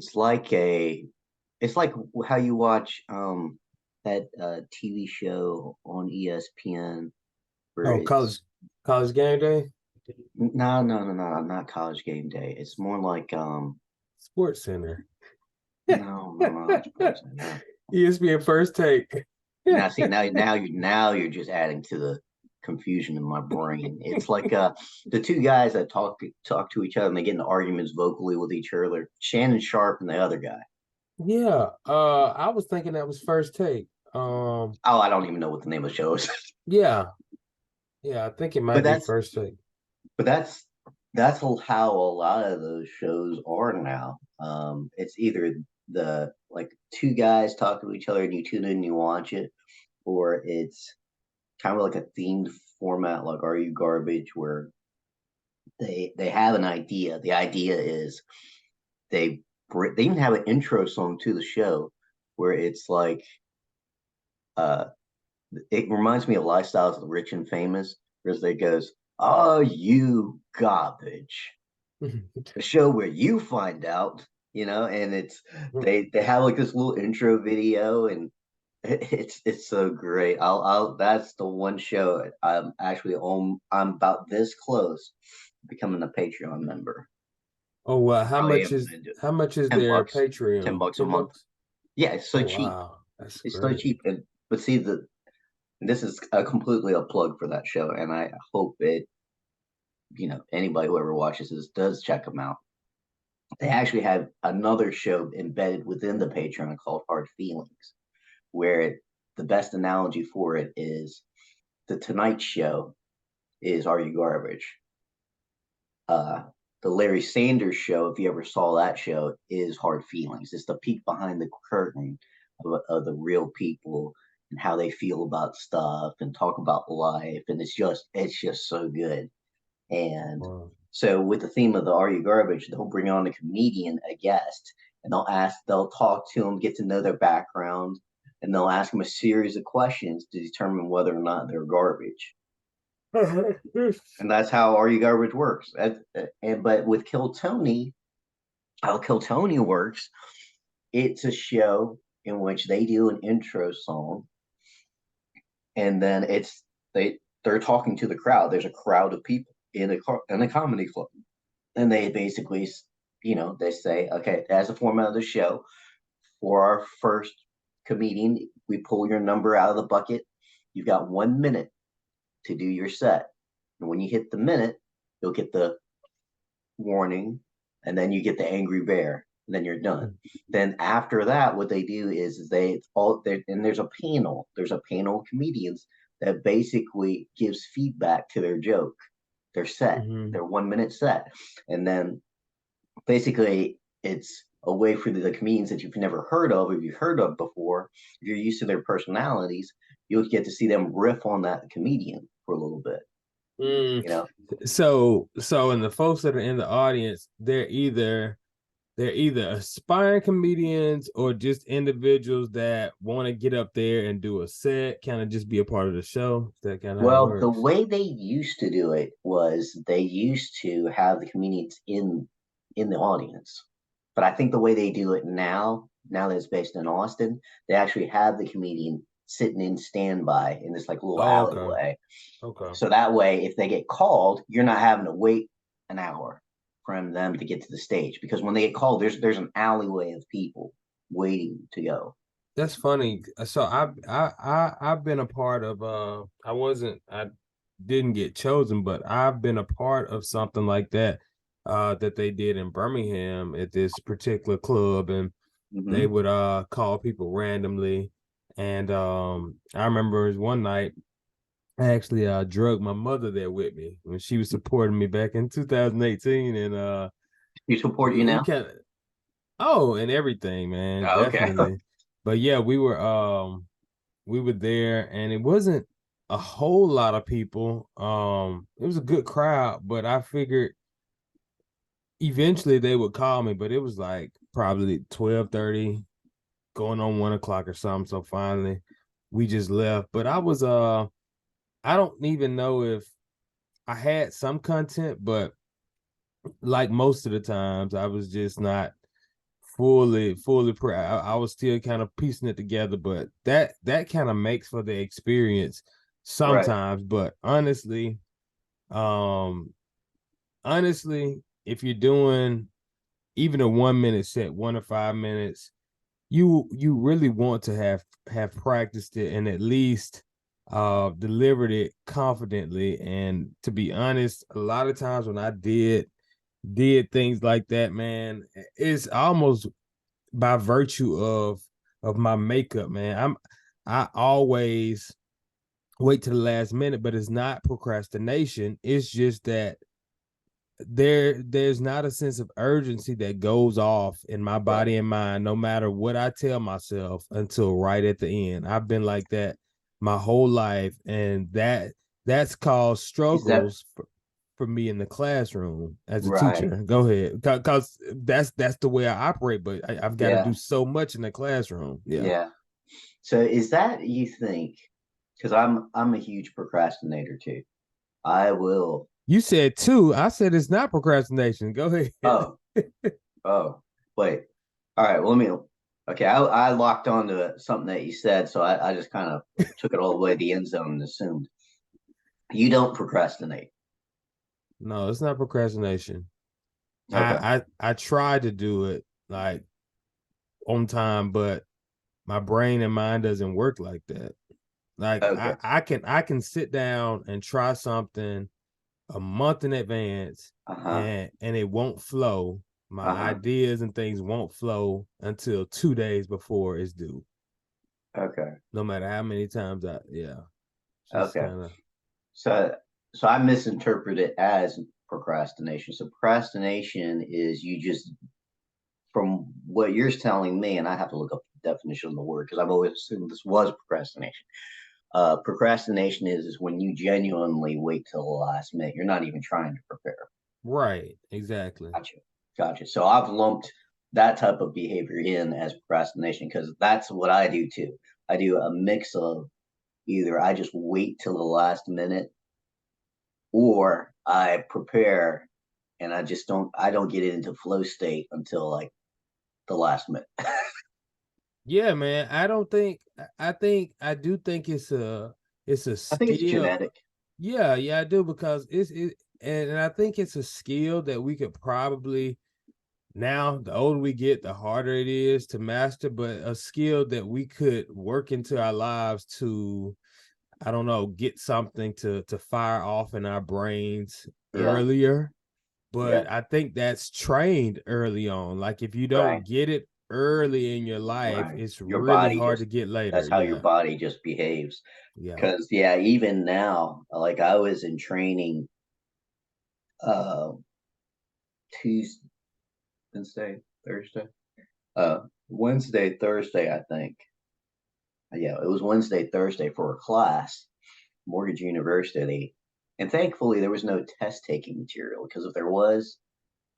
it's like how you watch that TV show on ESPN where Oh, college game day, no, not College Game Day. It's more like Sports Center. no, not Sports. No. ESPN First Take. Now see now you're just adding to the confusion in my brain. It's like the two guys that talk to each other and they get into arguments vocally with each other. Shannon Sharp and the other guy. Yeah, I was thinking that was First Take. Oh, I don't even know what the name of the show is. Yeah, yeah, I think it but might be that's First Take. but that's how a lot of those shows are now. It's either the like two guys talking to each other and you tune in and you watch it, or it's kind of like a themed format like Are You Garbage, where they have an idea. The idea is they even have an intro song to the show where it's like uh it reminds me of Lifestyles of the Rich and Famous, where it goes, "Are you garbage?" A show where you find out, and it's they have like this little intro video, and it's so great. I'll that's the one show I'm actually on. I'm about this close to becoming a Patreon member. Oh wow, Probably am gonna do how much is ten their bucks, ten Patreon? bucks a 10 month. bucks? Yeah, it's so Oh cheap. wow, that's It's so great. cheap, but see this is completely a plug for that show, and I hope anybody who ever watches this does check them out. They actually have another show embedded within the Patreon called Hard Feelings, where the best analogy for it is the Tonight Show is Are You Garbage? Uh, the Larry Sanders Show, if you ever saw that show, is Hard Feelings. It's the peek behind the curtain of the real people and how they feel about stuff and talk about life, and it's just so good. And Wow. so with the theme of the Are You Garbage, they'll bring on a comedian, a guest, and they'll talk to them, get to know their background, and they'll ask them a series of questions to determine whether or not they're garbage. And that's how Are You Garbage works. But with Kill Tony, how Kill Tony works, it's a show in which they do an intro song, and then they're talking to the crowd. There's a crowd of people in a comedy club, and they basically, they say, okay, as a format of the show, for our first comedian, we pull your number out of the bucket. You've got 1 minute to do your set, and when you hit the minute, you'll get the warning, and then you get the angry bear, and then you're done. Then after that, what they do is they all there, and there's a panel. There's a panel of comedians that basically gives feedback to their joke, their set, Mhm. their 1 minute set, and then basically it's a way for the comedians that you've never heard of, if you've heard of before, if you're used to their personalities, you'll get to see them riff on that comedian for a little bit. Mm. You know, And the folks that are in the audience, they're either aspiring comedians or just individuals that want to get up there and do a set, kind of just be a part of the show. That kind of how it well, the works. way they used to do it was they used to have the comedians in the audience. But I think the way they do it now that it's based in Austin, they actually have the comedian sitting in standby in this like little Oh, okay. alleyway. Okay. So that way, if they get called, you're not having to wait an hour for them to get to the stage, because when they get called, there's an alleyway of people waiting to go. That's funny. So I've been a part of I didn't get chosen, but I've been a part of something like that that they did in Birmingham at this particular club, and they Mm-hmm. would call people randomly. And I remember one night I actually drugged my mother there with me when she was supporting me back in 2018, and You support you we now? kind of oh and everything, man, Oh, okay. definitely. But yeah, we were there, and it wasn't a whole lot of people. It was a good crowd, but I figured eventually they would call me, but it was like probably 12:30, going on 1 o'clock or something. So finally we just left. But I don't even know if I had some content, but like most of the times I was just not I was still kind of piecing it together, but that kind of makes for the experience Right. sometimes. But um, honestly, if you're doing even a 1 minute set, 1 to 5 minutes, you really want to have practiced it and at least delivered it confidently. And to be honest, a lot of times when I did things like that, man, it's almost by virtue of my makeup, man. I always wait to the last minute, but it's not procrastination. It's just that there's not a sense of urgency that goes off in my Right. body and mind, no matter what I tell myself, until right at the end. I've been like that my whole life, and that's caused Is that struggles for me in the classroom as a teacher. right? Go ahead, because that's the way I operate. But I've got to Yeah. do so much in the classroom. Yeah. Yeah. So is that you think? Because I'm a huge procrastinator too. I will. You said two. I said it's not procrastination. Go ahead. Oh, oh, wait. All right. Well, let me. Okay, I locked onto something that you said, so I just kind of took it all the way to the end zone and assumed you don't procrastinate. No, it's not procrastination. Okay. I tried to do it like on time, but my brain and mind doesn't work like that. Like Okay. I can sit down and try something a month in advance, Uh huh. and it won't flow. My Uh huh. ideas and things won't flow until 2 days before it's due. Okay. No matter how many times yeah, just Okay. kind of. So so I misinterpret it as procrastination. So procrastination is you just from what you're telling me, and I have to look up the definition of the word because I've always assumed this was procrastination. Procrastination is when you genuinely wait till the last minute. You're not even trying to prepare. Right, exactly. Gotcha. Gotcha. So I've lumped that type of behavior in as procrastination because that's what I do too. I do a mix of either I just wait till the last minute or I prepare and I don't get it into flow state until like the last minute. Yeah, man. I do think it's a I think it's skill. genetic. Yeah, yeah, I do, because and I think it's a skill that we could probably, now the older we get, the harder it is to master, but a skill that we could work into our lives to, I don't know, get something to fire off in our brains Yeah. earlier. Yeah. But I think that's trained early on. Like if you Right. don't get it early in your life, Right. it's Your really body hard just to get later. that's how your Yeah. body just behaves. Yeah. Because yeah, even now, like I was in training uh Tuesday, Wednesday, Thursday. Wednesday, Thursday, I think. Yeah, it was Wednesday, Thursday for a class, Mortgage University. And thankfully there was no test taking material because if there was,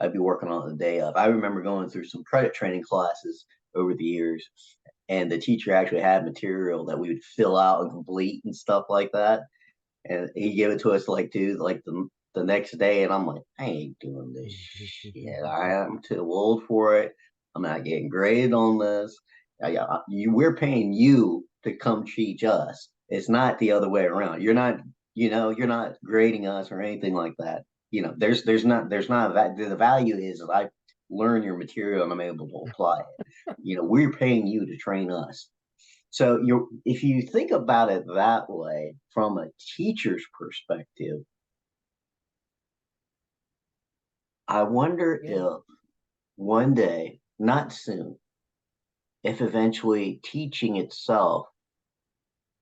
I'd be working on the day of. I remember going through some credit training classes over the years, and the teacher actually had material that we would fill out and complete and stuff like that. And he gave it to us like like the next day, and I'm like, I ain't doing this shit. I am too old for it. I'm not getting graded on this. We're paying you to come teach us. It's not the other way around. You're not grading us or anything like that. There's not the value is I learn your material and I'm able to apply it. We're paying you to train us. So if you think about it that way from a teacher's perspective, I wonder Yeah. if one day, not soon, if eventually teaching itself,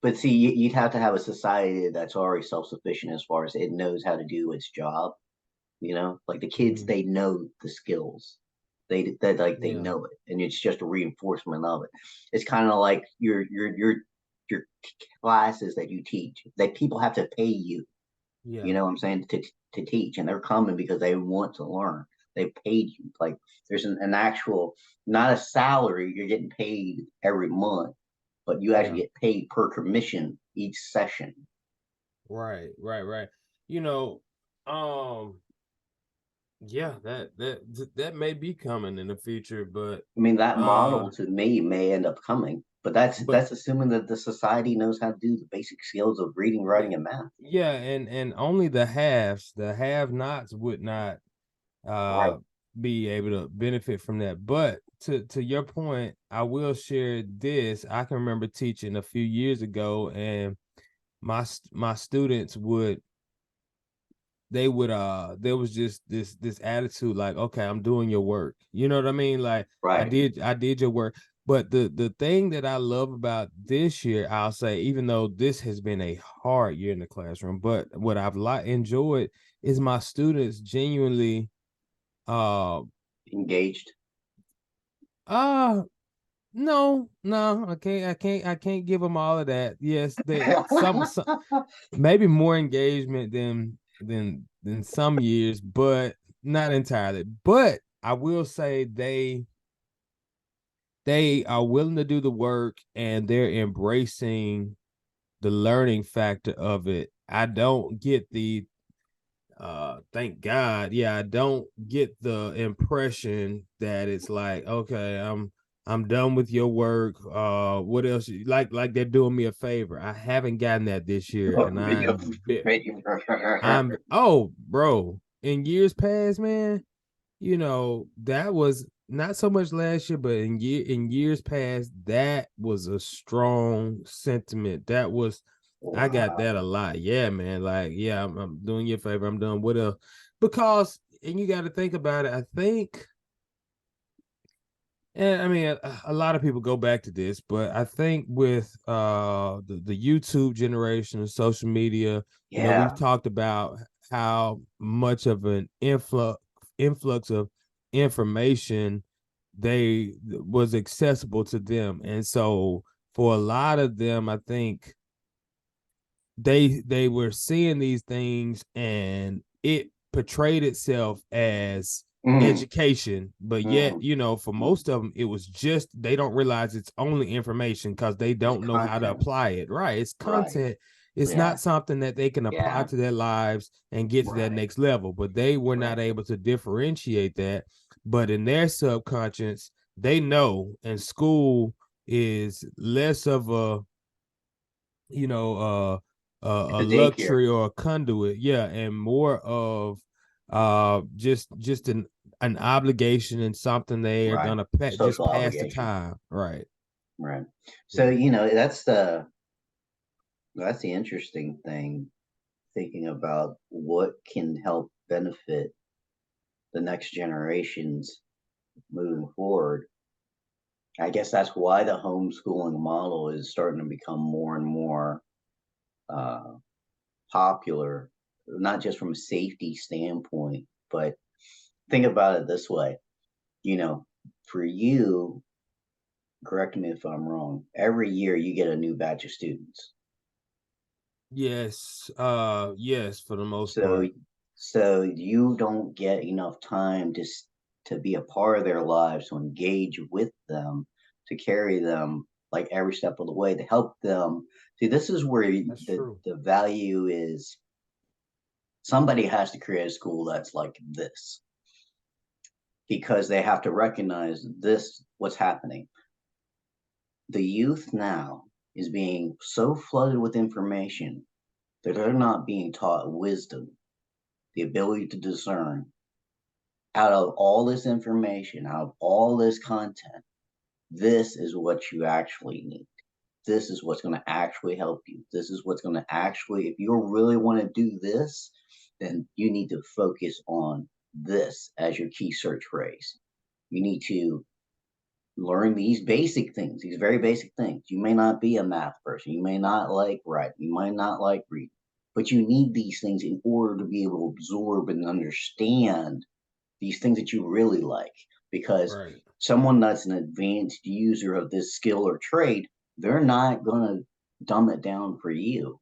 but see, you'd have to have a society that's already self-sufficient as far as it knows how to do its job. Like the kids, Mhm. they know the skills. They Yeah. know it, and it's just a reinforcement of it. It's kind of like your classes that you teach. That people have to pay you. You Yeah. know what I'm saying? To teach, and they're coming because they want to learn. They paid you. Like there's an actual, not a salary. You're getting paid every month, but you actually Yeah. get paid per commission each session. Right. Right. Right. You know, um, Yeah, that may be coming in the future, I mean, that uh model to me may end up coming, but that's but assuming that the society knows how to do the basic skills of reading, writing, and math. yeah, and only the haves, the have nots would not Right. uh be able to benefit from that. But to your point, I will share this. I can remember teaching a few years ago, and my students would they would there was just this attitude like, okay, I'm doing your work, you know what I mean, like Right. I did your work. But the thing that I love about this year, I'll say, even though this has been a hard year in the classroom, but what I've enjoyed is my students genuinely uh Engaged. uh no, I can't give them all of that. Yes, they some maybe more engagement than some years, but not entirely. But I will say they are willing to do the work, and they're embracing the learning factor of it. I don't get the thank God, yeah, I don't get the impression that it's like, okay, I'm done with your work. What else? Like they're doing me a favor. I haven't gotten that this year, and I'm oh, bro. In years past, man, that was not so much last year, but in years past, that was a strong sentiment. That was I got that a Wow. lot. Yeah, man. Like, yeah, I'm doing you a favor. I'm doing what else? Because, and you got to think about it. I think, and I mean, a lot of people go back to this, but I think with the YouTube generation of social media, we've Yeah. talked about how much of an influx of information they was accessible to them. And so for a lot of them, I think they were seeing these things, and it portrayed itself as Mm, education, but yet, mm, for mm. most of them it was just they don't realize it's only information because they It's don't know how to content. apply it. Right, it's Right. content. It's Yeah. not something that they can apply Yeah. to their lives and get to that Right. next level, but they were not Right. able to differentiate that. But in their subconscious, they know, and school is less of a you know It's a a daycare. luxury or a conduit, yeah, and more of just an obligation and something they are Right. gonna just Social pass the obligation. time, right? Right. So, Yeah, that's the interesting thing, thinking about what can help benefit the next generations moving forward. I guess that's why the homeschooling model is starting to become more and more uh, popular, not just from a safety standpoint, but think about it this way. You know, for you, correct me if I'm wrong, every year you get a new batch of students. yes, yes, for the most So part. so you don't get enough time to be a part of their lives, to engage with them, to carry them like every step of the way, to help them. See, this is where That's the true. the value is. Somebody has to create a school that's like this, because they have to recognize this what's happening. The youth now is being so flooded with information that they're not being taught wisdom, the ability to discern. Out of all this information, out of all this content, this is what you actually need. This is what's going to actually help you. This is what's going to actually, if you really want to do this, then you need to focus on this as your key search phrase. You need to learn these basic things, these very basic things. You may not be a math person. You may not like writing. You might not like reading, but you need these things in order to be able to absorb and understand these things that you really like. Because Right, someone that's an advanced user of this skill or trade, they're not going to dumb it down for you.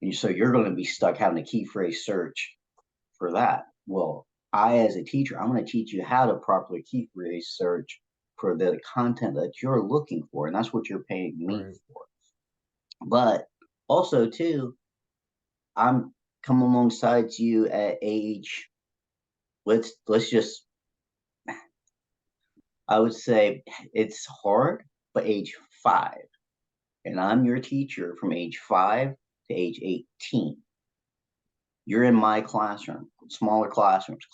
And so you're going to be stuck having a key phrase search for that. Well, as a teacher, I'm going to teach you how to properly key phrase search for the content that you're looking for. And that's what you're paying me right. for. But also, too, I'm come alongside you at age let's just, I would say it's hard, but age 5, and I'm your teacher from age 5 to age 18. You're in my classroom, smaller classrooms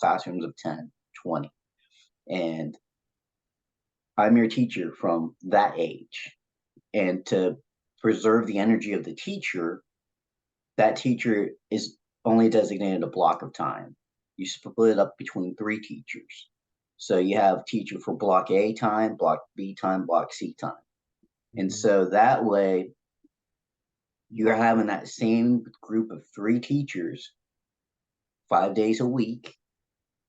of 10, 20, and I'm your teacher from that age. And to preserve the energy of the teacher, that teacher is only designated a block of time. You split it up between 3 teachers. So you have teacher for block A time, block B time, block C time. And so that way you're having that same group of 3 teachers 5 days a week,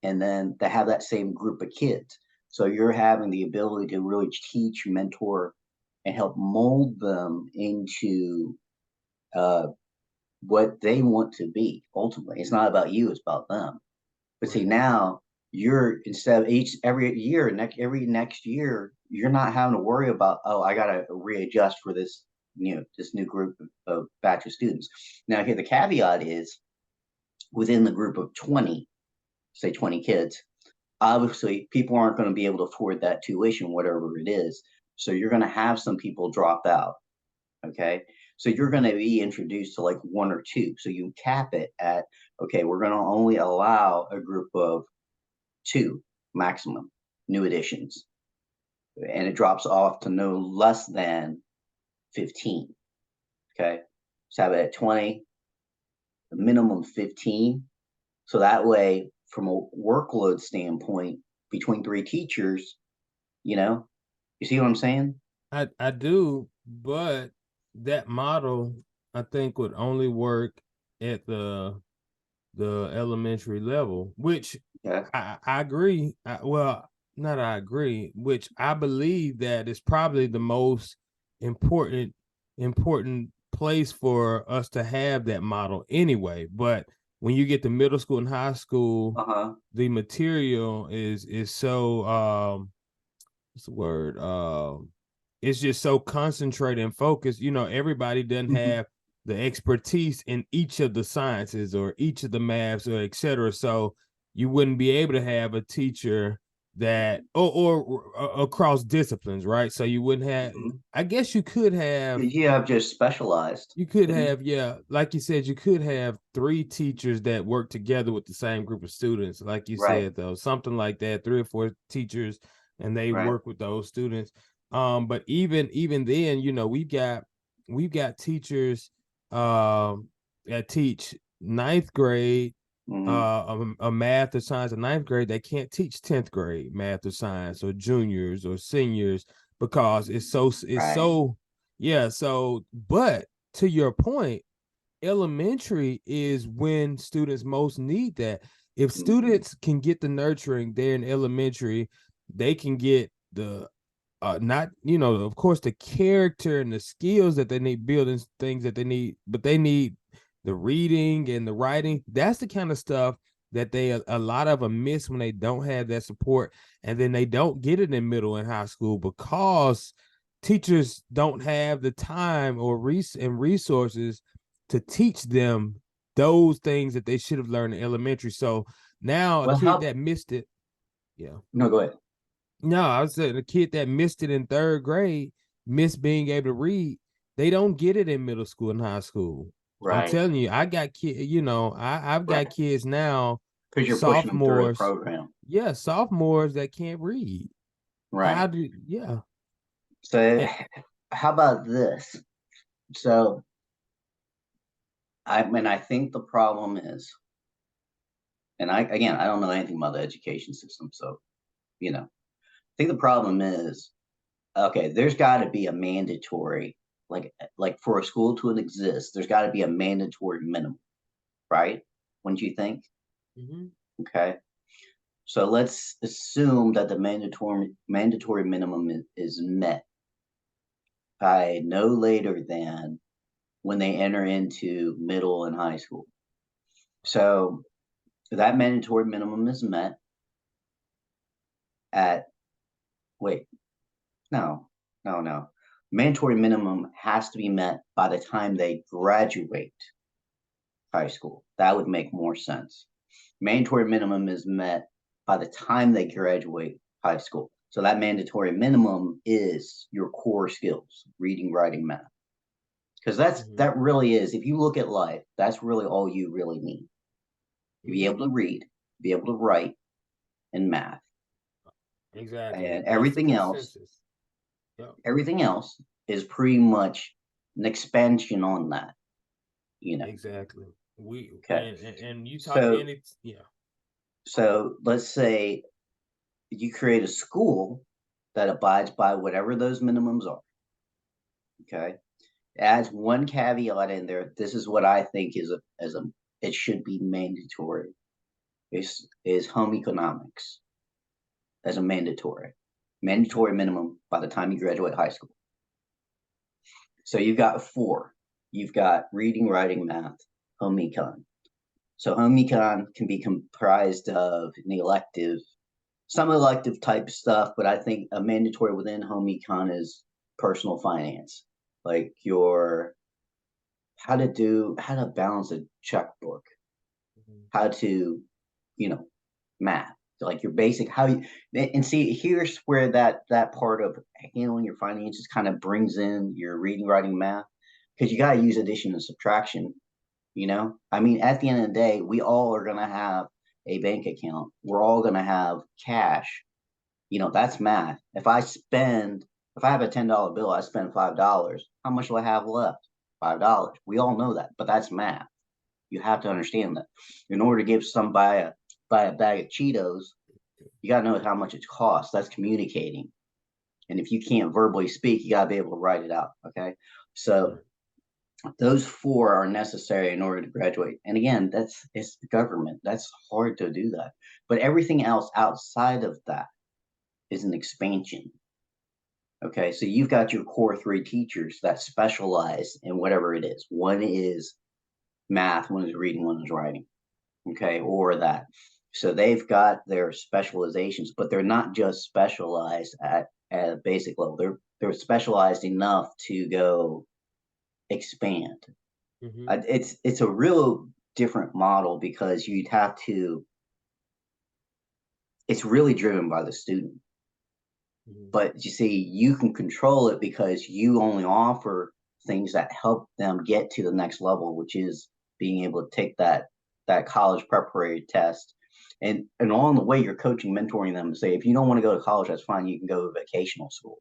and then they have that same group of kids. So you're having the ability to really teach, mentor, and help mold them into what they want to be. Ultimately, it's not about you; it's about them. But see, now you're, instead of every next year, you're not having to worry about, oh, I got to readjust for this, this new group of batch of students. Now, here the caveat is, within the group of 20, say 20 kids, obviously people aren't going to be able to afford that tuition, whatever it is. So you're going to have some people drop out. Okay. So you're going to be introduced to like 1 or 2. So you cap it at, okay, we're going to only allow a group of 2 maximum new additions. And it drops off to no less than 15. Okay. So have it at 20, a minimum 15. So that way, from a workload standpoint, between 3 teachers, you see what I'm saying? I do, but that model I think would only work at the elementary level, which Yeah. I agree. Well, not I agree, which I believe that is probably the most important place for us to have that model anyway. But when you get to middle school and high school, the material is so what's the word? It's just so concentrated and focused. Everybody doesn't have the expertise in each of the sciences or each of the maths or et cetera. So you wouldn't be able to have a teacher that or across disciplines, right? So you wouldn't have. I guess you could have. You have just specialized. You could have, yeah, like you said, you could have 3 teachers that work together with the same group of students, like you Right. said, though, something like that, 3 or 4 teachers, and they Right. work with those students. But even then, we've got teachers that teach 9th grade a math or science in 9th grade. They can't teach 10th grade math or science or juniors or seniors because it's so yeah. So, but to your point, elementary is when students most need that. If students can get the nurturing there in elementary, they can get the not, of course, the character and the skills that they need, building things that they need, but they need the reading and the writing. That's the kind of stuff that a lot of them miss when they don't have that support, and then they don't get it in middle and high school because teachers don't have the time or resources to teach them those things that they should have learned in elementary. So now a Well, kid that missed it, yeah. No, go ahead. No, I was saying a kid that missed it in 3rd grade, missed being able to read. They don't get it in middle school and high school. I'm Right. telling you, I got kids. I've got Right. kids now, Because you're pushing them through a sophomores. program. Yeah, sophomores that can't read. Right. Yeah. So And, how about this? So I think the problem is, and I don't know anything about the education system, so I think the problem is, okay, there's got to be a mandatory, like for a school to exist, there's got to be a mandatory minimum, right? Wouldn't you think? Okay, so let's assume that the mandatory minimum is met by no later than when they enter into middle and high school. So that mandatory minimum is met at, wait, no, no. Mandatory minimum has to be met by the time they graduate high school. That would make more sense. Mandatory minimum is met by the time they graduate high school. So that mandatory minimum is your core skills: reading, writing, math. Because that really is, if you look at life, that's really all you really need. To be able to read, be able to write, and math. Exactly. And That's the everything else, consensus. Yep. everything else is pretty much an expansion on that, Exactly. We Okay. and you talk So any yeah. so let's say you create a school that abides by whatever those minimums are. Okay. Adds one caveat in there. This is what I think it should be mandatory. Is home economics as a mandatory minimum by the time you graduate high school. So you've got four. You've got reading, writing, math, home econ. So home econ can be comprised of some elective type stuff, but I think a mandatory within home econ is personal finance, like your how to balance a checkbook, how to, math, like your basic how you and see here's where that part of handling your finances kind of brings in your reading, writing, math, because you got to use addition and subtraction. I mean, at the end of the day, we all are going to have a bank account. We're all going to have cash. That's math. If I have a $10 bill, I spend $5. How much do I have left? $5. We all know that, but that's math. You have to understand that. In order to give somebody buy a bag of Cheetos, you got to know how much it costs. That's communicating. And if you can't verbally speak, you got to be able to write it out. Okay. So those four are necessary in order to graduate. And again, it's the government. That's hard to do that. But everything else outside of that is an expansion. Okay, so you've got your core three teachers that specialize in whatever it is. One is math, one is reading, one is writing. Okay, or that. So they've got their specializations, but they're not just specialized at a basic level. They're specialized enough to go expand. It's a real different model because you'd have to. It's really driven by the student. But you see, you can control it because you only offer things that help them get to the next level, which is being able to take that college preparatory test. And along the way, you're coaching, mentoring them to say, if you don't want to go to college, that's fine. You can go to vocational school.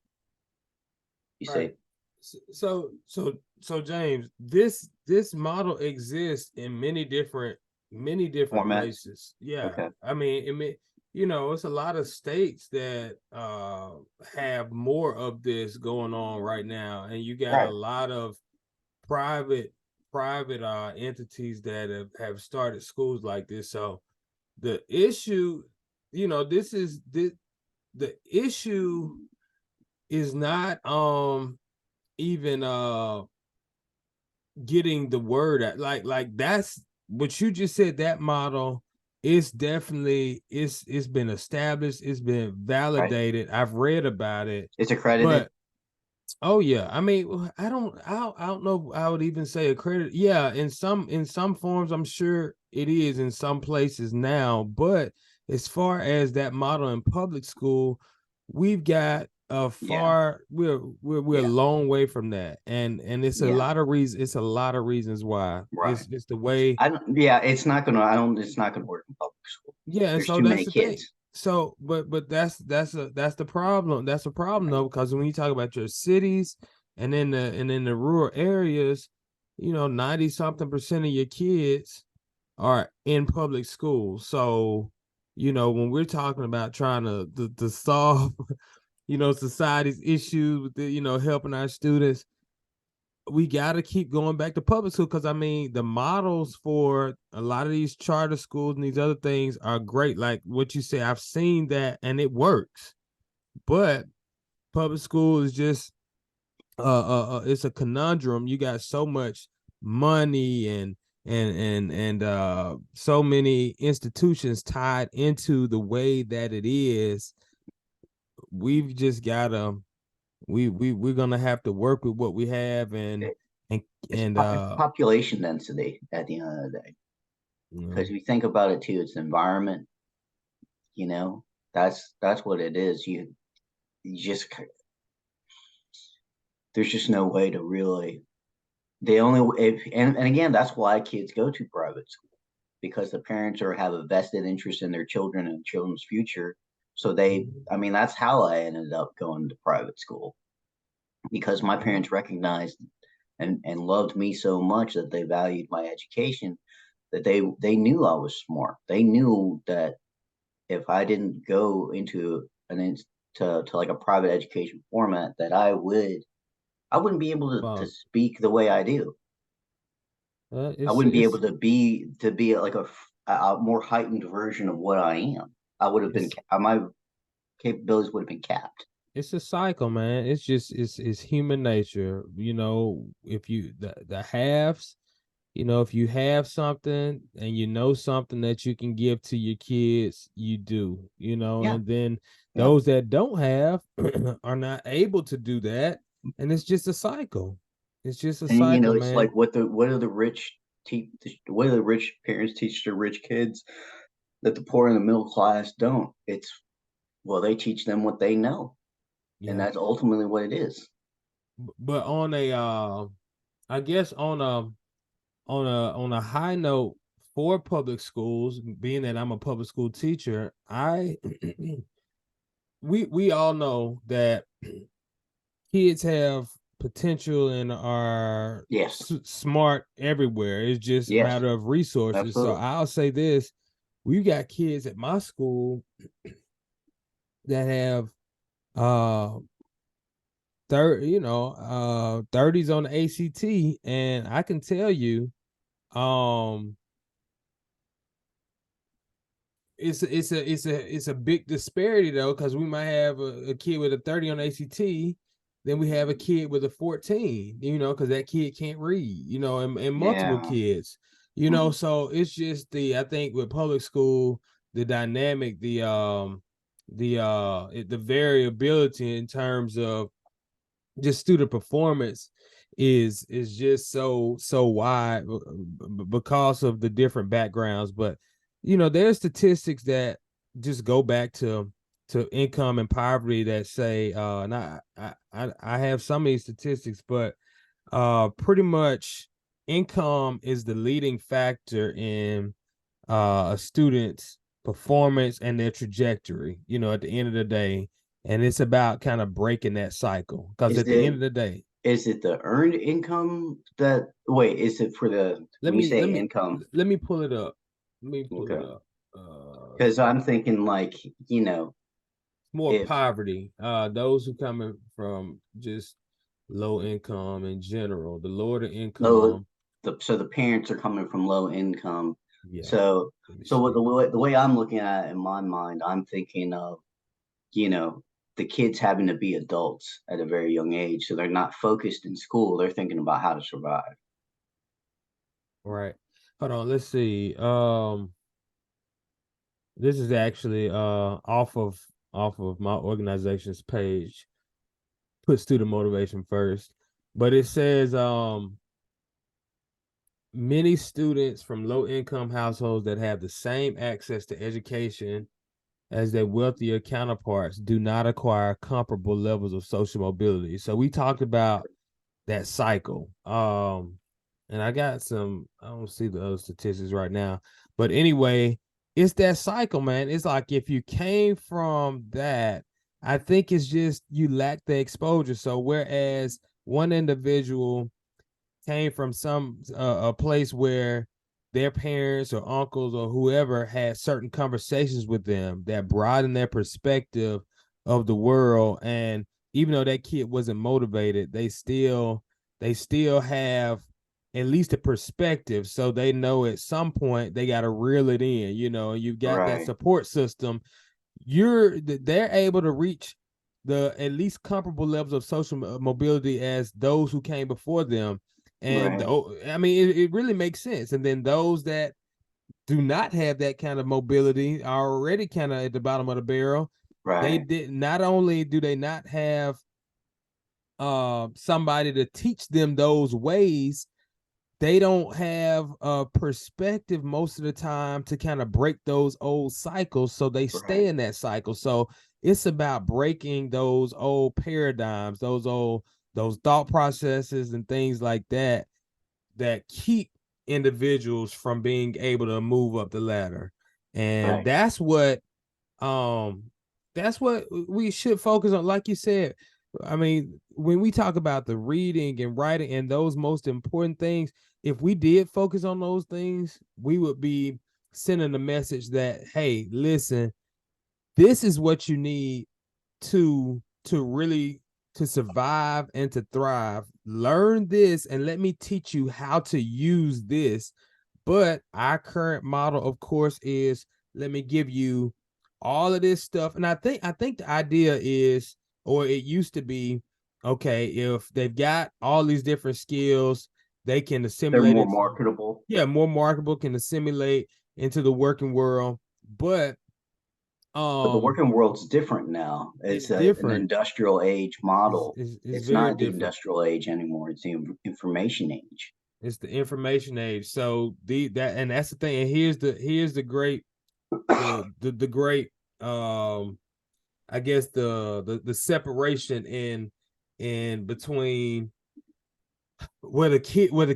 You see? So James, this model exists in many different Formats. places. Yeah. Okay. I mean, it's a lot of states that have more of this going on right now, and you got a lot of private entities that have started schools like this. So the issue, this is the issue is not even getting the word out, like that's what you just said. That model is definitely it's been established, it's been validated. I've read about it, it's accredited. Oh yeah, I mean, I don't know. I would even say accredited. Yeah, in some forms, I'm sure it is in some places now. But as far as that model in public school, we've got a far we're a long way from that, and it's a lot of reasons. It's a lot of reasons why. It's the way. It's not gonna. It's not gonna work in public school. Yeah, and there's so too that's many the kids. thing. So, but that's the problem. That's a problem though, because when you talk about your cities and in the rural areas, 90-something% of your kids are in public schools. So, when we're talking about trying to solve, society's issues with helping our students, we got to keep going back to public school, because I mean the models for a lot of these charter schools and these other things are great. Like what you say, I've seen that and it works. But public school is just it's a conundrum. You got so much money and so many institutions tied into the way that it is. We've just gotta we're gonna have to work with what we have and population density at the end of the day. Because we think about it too, it's environment, You know, that's what it is. You just there's just no way to really. They only if and again, that's why kids go to private school, because the parents are have a vested interest in their children and children's future. So Mhm. I mean, that's how I ended up going to private school, because my Yeah. parents recognized and loved me so much that they valued my education, that they knew I was smart. They knew that if I didn't go into to like a private education format, that I wouldn't be able to Well, speak the way I do. I wouldn't be able it's to be like a more heightened version of what I am. I would have been it's my capabilities would have been capped. it's a cycle, man. It's just it's human nature. If you the halves, if you have something and you know something that you can give to your kids, you do, Yeah, and then yeah. those that don't have are not able to do that. And it's just a cycle. It's just a And cycle, it's man. like what are the rich what do the rich parents teach their rich kids that the poor and the middle class don't? It's well, they teach them what they know, and Yeah. that's ultimately what it is. But on a I guess on a high note for public schools, being that I'm a public school teacher, I we all know that kids have potential and are Yes, smart everywhere. It's just a yes, matter of resources. So absolutely. I'll say this: we got kids at my school that have uh 30s on the ACT, and I can tell you, um it's a big disparity though, because we might have a kid with a 30 on ACT, then we have a kid with a 14, because that kid can't read, and multiple Yeah. kids, Mhm. so it's just I think with public school, the dynamic, the variability in terms of just student performance is just so wide, because of the different backgrounds. But there's statistics that just go back to income and poverty that say, and I have some of these statistics, but pretty much income is the leading factor in a student's performance and their trajectory, at the end of the day. And it's about kind of breaking that cycle, because Is at the end it of the day, is it the earned income that wait, is it for the let when you me say let me income? let me pull it up. Let me pull it Okay. up. Because I'm thinking like, More if poverty. Those who coming from just low income in general. The lower the no, income, so the parents are coming from low income. yeah. So Let me so what see. the way I'm looking at it in my mind, I'm thinking of, you know, the kids having to be adults at a very young age. So they're not focused in school. They're thinking about how to survive. Right. Hold on. Let's see. This is actually off of my organization's page. Put student motivation first. But it says many students from low income households that have the same access to education as their wealthier counterparts do not acquire comparable levels of social mobility. So we talked about that cycle. And I don't see the other statistics right now. But anyway, it's that cycle, man. It's like if you came from that, I think it's just you lack the exposure. So whereas one individual came from some a place where their parents or uncles or whoever had certain conversations with them that broadened their perspective of the world, and even though that kid wasn't motivated, they still have at least a perspective, so they know at some point they got to reel it in, you've got that Right. support system. They're able to reach the at least comparable levels of social mobility as those who came before them. And Right. I mean, it really makes sense. And then those that do not have that kind of mobility are already kind of at the bottom of the barrel. They Right. did not only do they not have somebody to teach them those ways, they don't have a perspective most of the time to kind of break those old cycles, so they stay Right. in that cycle. So it's about breaking those old paradigms, those thought processes and things like that that keep individuals from being able to move up the ladder. And Right. um that's what we should focus on. Like you said, I mean, when we talk about the reading and writing and those most important things, if we did focus on those things, we would be sending a message that, hey, listen, this is what you need to really to survive and to thrive. Learn this and let me teach you how to use this. But our current model, of course, is let me give you all of this stuff. And I think the idea is, or it used to be, okay, if they've got all these different skills, they can They're assimilate more it. marketable. Yeah, more marketable, can assimilate into the working world. But But the um working world's different now. it's It's an different. industrial age It's, model. it's, it's It's very not the different. industrial age anymore. It's the information age. It's the information age. So that's the thing. And here's the great the great I guess the separation in between where the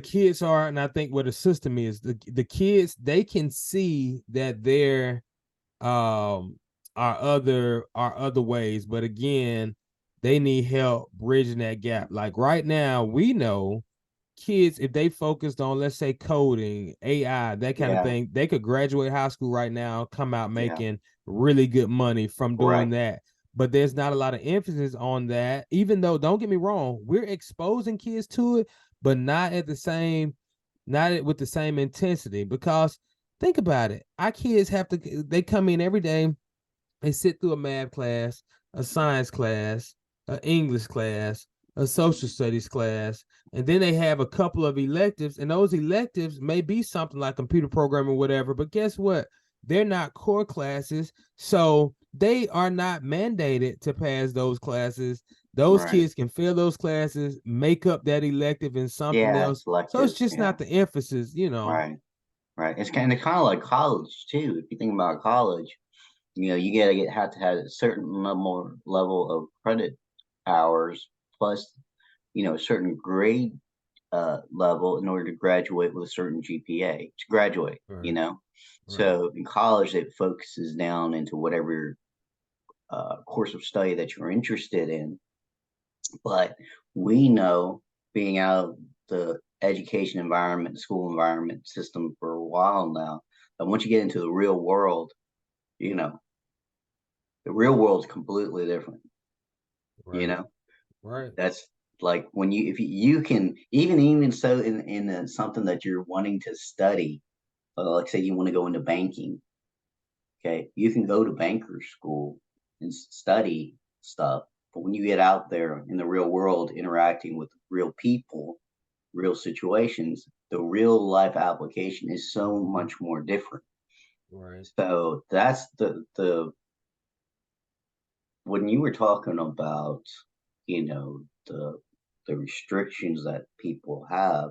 kids are, and I think where the system is. The kids, they can see that there are other ways, but again, they need help bridging that gap. Like right now, we know kids, if they focused on, let's say, coding, AI, that kind of Yeah. thing, they could graduate high school right now, come out Yeah. making really good money from doing Right. that. But there's not a lot of emphasis on that, even though, don't get me wrong, we're exposing kids to it, but not with the same intensity. Because think about it, our kids they come in every day, they sit through a math class, a science class, an English class, a social studies class, and then they have a couple of electives, and those electives may be something like computer programming or whatever, but guess what? They're not core classes, so they are not mandated to pass those classes. Those Right. kids can fail those classes, make up that elective in something Yeah. else. So it's Selective. just Yeah. not the emphasis. Right. Right. It's kind of like college too. If you think about college, you gotta have to have a certain level of credit hours plus, a certain grade level in order to graduate with a certain GPA to graduate. Right, right, So in college, it focuses down into whatever course of study that you're interested in. But we know, being out of the education environment, school environment system for a while now, that once you get into the real world, you know, the real world's completely different. You right, know, right, that's like when if you can even so in something that you're wanting to study, like say you want to go into banking. Okay, you can go to banker school and study stuff, but when you get out there in the real world, interacting with real people, real situations, the real life application is so much more different. right. So that's the when you were talking about, the restrictions that people have,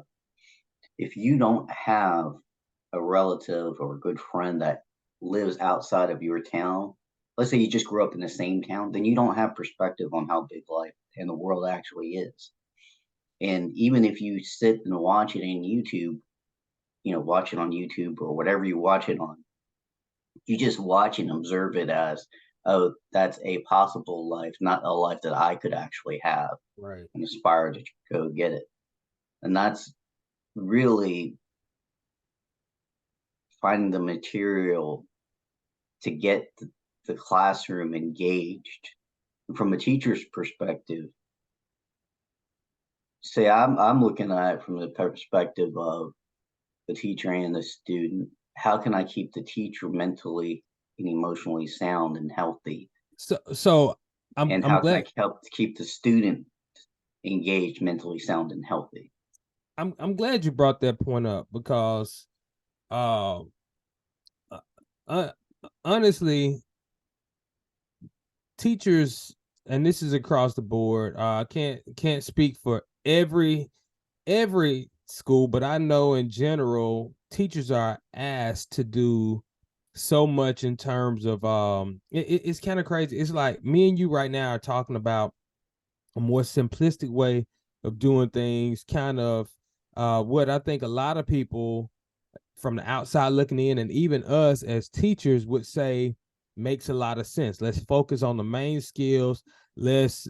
if you don't have a relative or a good friend that lives outside of your town, let's say you just grew up in the same town, then you don't have perspective on how big life and the world actually is. And even if you sit and watch it in YouTube, watch it on YouTube or whatever you watch it on, you just watch and observe it as, oh, that's a possible life, not a life that I could actually have Right. and aspire to go get it. And that's really finding the material to get the classroom engaged. From a teacher's perspective, say I'm looking at it from the perspective of the teacher and the student. How can I keep the teacher mentally and emotionally sound and healthy? So I'm And I'm how can I glad help to keep the student engaged, mentally sound, and healthy? I'm glad you brought that point up because uh, uh uh, honestly, teachers, and this is across the board, I can't speak for every school, but I know in general teachers are asked to do so much in terms of it's kind of crazy. It's like me and you right now are talking about a more simplistic way of doing things, kind of what I think a lot of people from the outside looking in, and even us as teachers would say makes a lot of sense. Let's focus on the main skills. Let's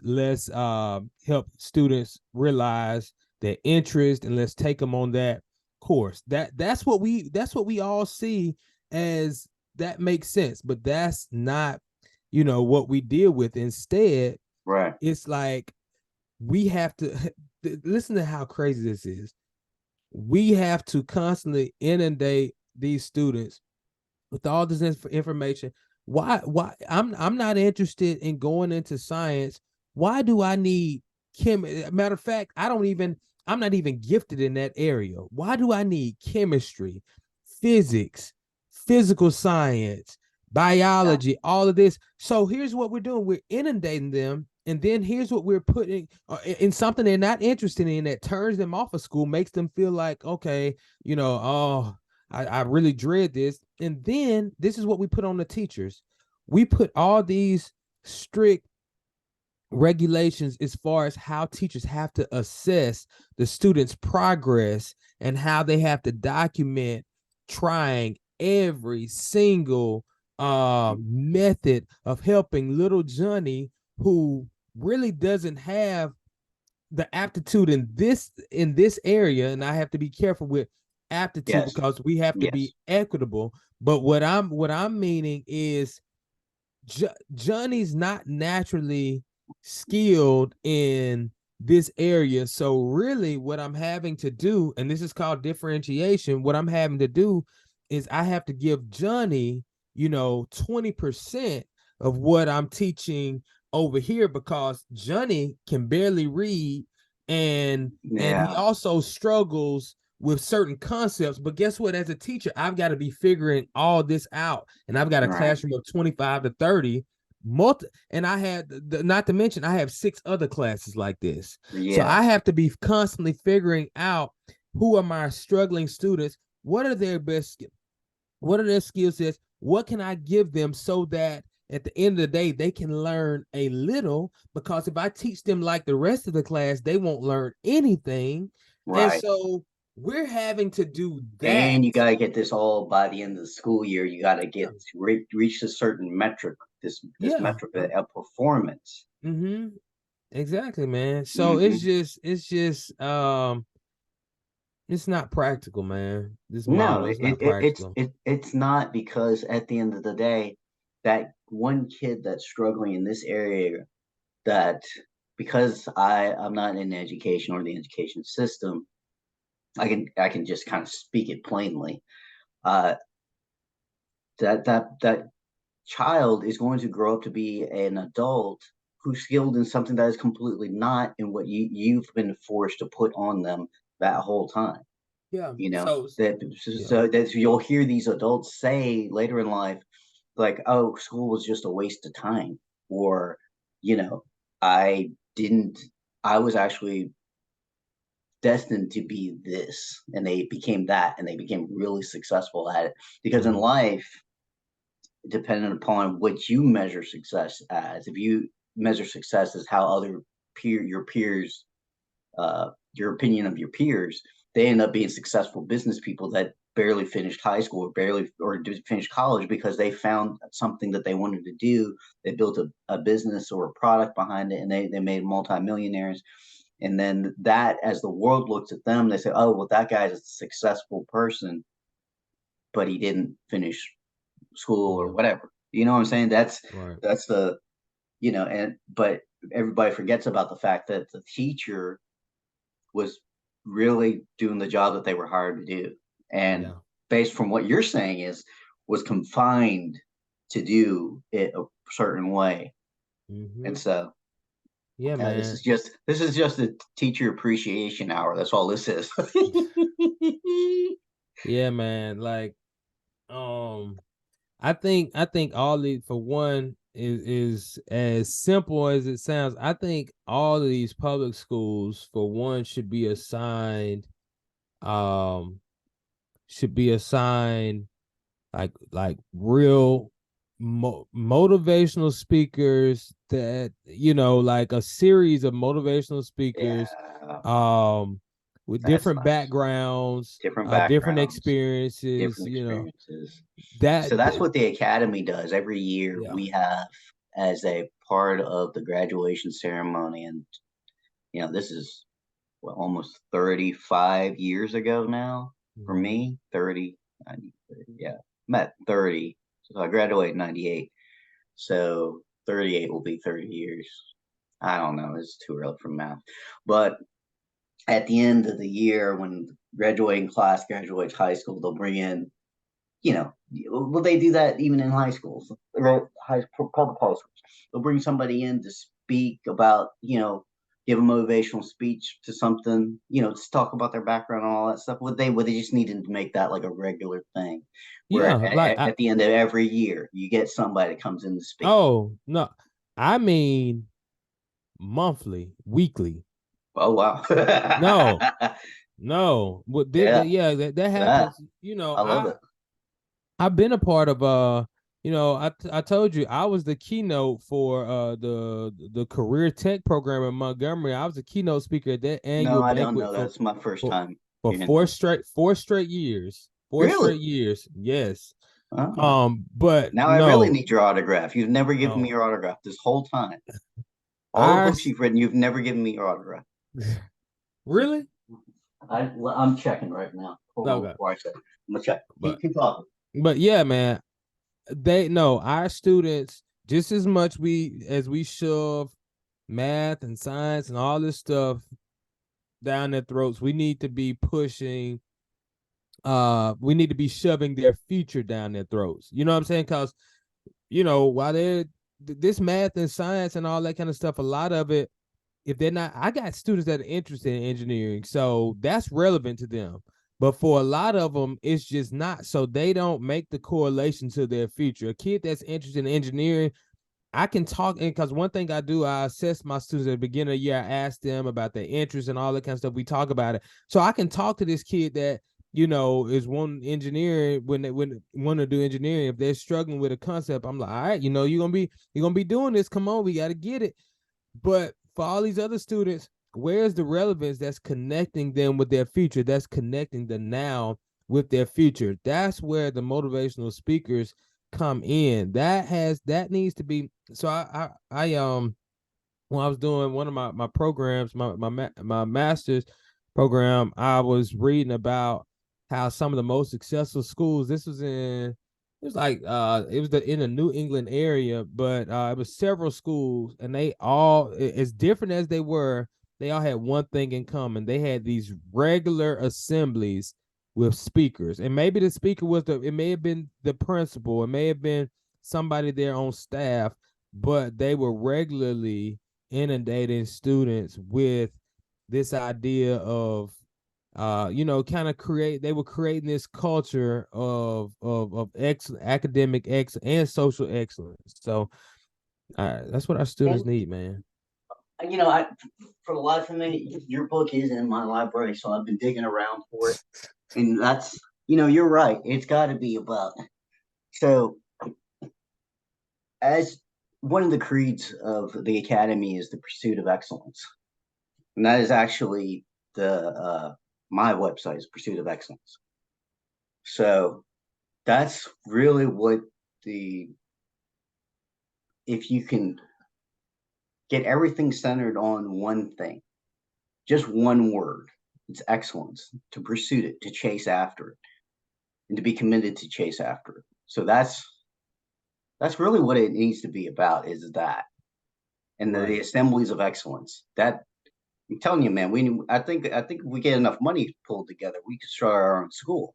help students realize their interest, and let's take them on that course. That's what we all see as that makes sense, but that's not what we deal with. Instead, Right. it's like we have to listen to how crazy this is. We have to constantly inundate these students with all this information. Why I'm not interested in going into science. Why do I need matter of fact, I'm not even gifted in that area. Why do I need chemistry, physics, physical science, Yeah. biology, all of this? So here's what we're doing. We're inundating them. And then here's what we're putting in something they're not interested in that turns them off of school, makes them feel like, okay, oh, I really dread this. And then this is what we put on the teachers. We put all these strict regulations as far as how teachers have to assess the students' progress and how they have to document trying every single method of helping little Johnny, who really doesn't have the aptitude in this area. And I have to be careful with aptitude Yes. because we have to Yes. be equitable. But what I'm meaning is Johnny's not naturally skilled in this area. So really what I'm having to do, and this is called differentiation, what I'm having to do is I have to give Johnny, 20% of what I'm teaching over here, because Johnny can barely read, and he Yeah. also struggles with certain concepts. But guess what? As a teacher, I've got to be figuring all this out, and I've got a Right. classroom of 25 to 30 and I had not to mention I have 6 other classes like this. So I Yes. have to be constantly figuring out who are my struggling students, what are their best, what are their skill sets, what can I give them so that at the end of the day they can learn a little, because if I teach them like the rest of the class, they won't learn anything. And Right. so we're having to do that. And you got to get this all by the end of the school year. You got to get reach a certain metric. This Yeah. metric of performance. Mm-hmm. Exactly, man. So it's Hmm. just it's just it's not practical, man. This No, model is not practical. it's not, because at the end of the day, that one kid that's struggling in this area, that because I'm not in education or the education system, I can just kind of speak it plainly. Uh, that child is going to grow up to be an adult who's skilled in something that is completely not in what you've been forced to put on them that whole time. Yeah. You know So that yeah. so that you'll hear these adults say later in life, like, "Oh, school was just a waste of time," or, you know, "I didn't. I was actually destined to be this," and they became that, and they became really successful at it. Because in Mm-hmm. life, depending upon what you measure success as. If you measure success as how your peers, your opinion of your peers, they end up being successful business people that barely finished high school or barely or finished college because they found something that they wanted to do. They built a business or a product behind it, and they made multimillionaires. And then that, as the world looks at them, they say, "Oh, well, that guy's a successful person, but he didn't finish school or Yeah. whatever." You know what I'm saying? Right. That's the and but everybody forgets about the fact that the teacher was really doing the job that they were hired to do. And Yeah. based from what you're saying is was confined to do it a certain way. Mm-hmm. And so Yeah, man. this is just a teacher appreciation hour. That's all this is. Yeah, man. Like, I think all the for one is as simple as it sounds. I think all of these public schools, for one, should be assigned um should be assigned like real motivational speakers, that like a series of motivational speakers Yeah, um with that's different nice. backgrounds, Different different backgrounds, experiences, different experiences. that, So that's what the academy does. Every year yeah. we have as a part of the graduation ceremony, and this is almost 35 years ago now for Mhm. me. 30, 90, yeah, I'm at 30. So I graduated in 98. So 38 will be 30 years. I don't know. It's too early for math. But at the end of the year, when the graduating class graduates high school, they'll bring in, well, they do that even in high schools, right? Public high schools. They'll bring somebody in to speak about, give a motivational speech to something, to talk about their background and all that stuff. Would they just needed to make that like a regular thing, where Yeah, like at the end of every year you get somebody that comes in to speak. oh no, I mean monthly, weekly. Oh wow. No, no, but Yeah, yeah, that yeah, happens. I love it. I've been a part of I told you I was the keynote for the career tech program in Montgomery. I was the keynote speaker at that No, annual I don't banquet know. That's my first for, time for hearing that. four straight years. Four Really? straight years. Yes. Oh. But Now I really no, need your autograph. You've never given me no. your autograph this whole time. All the I books you've written, you've never given me your autograph. really? I'm checking right now. Hold on Okay. before I say. I'm gonna check. But Keep talking. but yeah, man. They know our students just as much we shove math and science and all this stuff down their throats. We need to be pushing we need to be shoving their future down their throats. You know what I'm saying? Because while they're this math and science and all that kind of stuff, a lot of it, if they're not, I got students that are interested in engineering, so that's relevant to them. But for a lot of them, it's just not. So they don't make the correlation to their future. A kid that's interested in engineering, I can talk, and because one thing I do, I assess my students at the beginning of the year. I ask them about their interests and all that kind of stuff. We talk about it, so I can talk to this kid that is one engineering when they want to do engineering. If they're struggling with a concept, I'm like, all right, you're gonna be doing this. Come on, we got to get it. But for all these other students, where's the relevance that's connecting them with their future? That's connecting the now with their future. That's where the motivational speakers come in. That needs to be. So I when I was doing one of my programs, my master's program, I was reading about how some of the most successful schools. This was in the New England area, but it was several schools, and they all, as different as they all had one thing in common. They had these regular assemblies with speakers, and maybe the speaker it may have been the principal, it may have been somebody there on staff, but they were regularly inundating students with this idea of kind of they were creating this culture of academic and social excellence. So that's what our students And need, man. I for the life of me, your book is in my library, so I've been digging around for it, and that's you're right. It's got to be about so as one of the creeds of the academy is the pursuit of excellence, and that is actually the my website is pursuit of excellence. So that's really what the if you can get everything centered on one thing, just one word, it's excellence, to pursue it, to chase after it, and to be committed to chase after it. So that's really what it needs to be about, is that, and the Right. assemblies of excellence. That I'm telling you, man, I think if we get enough money pulled together, we could start our own school.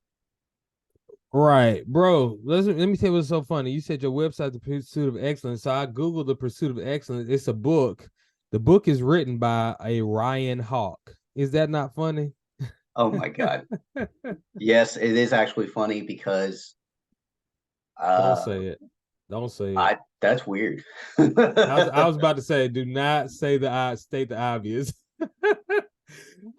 Right, bro. Let me tell you what's so funny. You said your website, The Pursuit of Excellence. So I googled The Pursuit of Excellence. It's a book. The book is written by a Ryan Hawk. Is that not funny? Oh my god. Yes, it is actually funny because Don't uh say it. Don't say it. I that's weird. I was about to say, do not say state the obvious.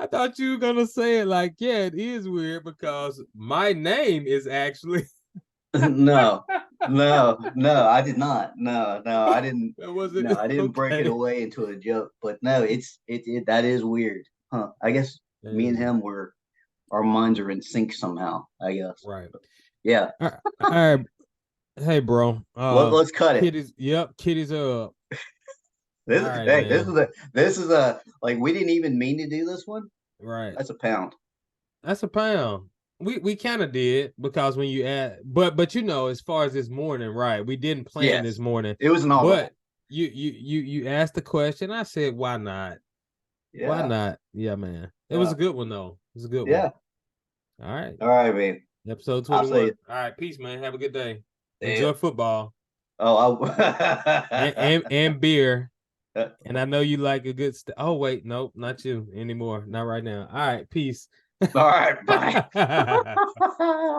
I thought you were gonna say it like, yeah, it is weird because my name is actually No, no, I did not. No, I didn't. that wasn't No, I didn't break it okay. away into a joke. But no, it that is weird, huh? I guess That me is and weird. him were our minds are in sync somehow. I guess. Right. Yeah. All right. Hey, bro. Let's cut it. Kitties. Yep, kitties are up. All This right, hey, man. this is a like we didn't even mean to do this one. Right. That's a pound. That's a pound. We kind of did because when you add, but you know, as far as this morning, right? We didn't plan this Yes, morning, it was an audible. but you asked the question. I said, why not? Why Yeah, not? Yeah, man. It was yeah, a good one though. It was a good one. yeah. All right. All right, man. Episode I'll say 21. it. All right, peace, man. Have a good day. Yeah. Enjoy football Oh, and beer. And I know you like a good oh wait, nope, not you anymore. Not right now. All right, peace. all right. Bye.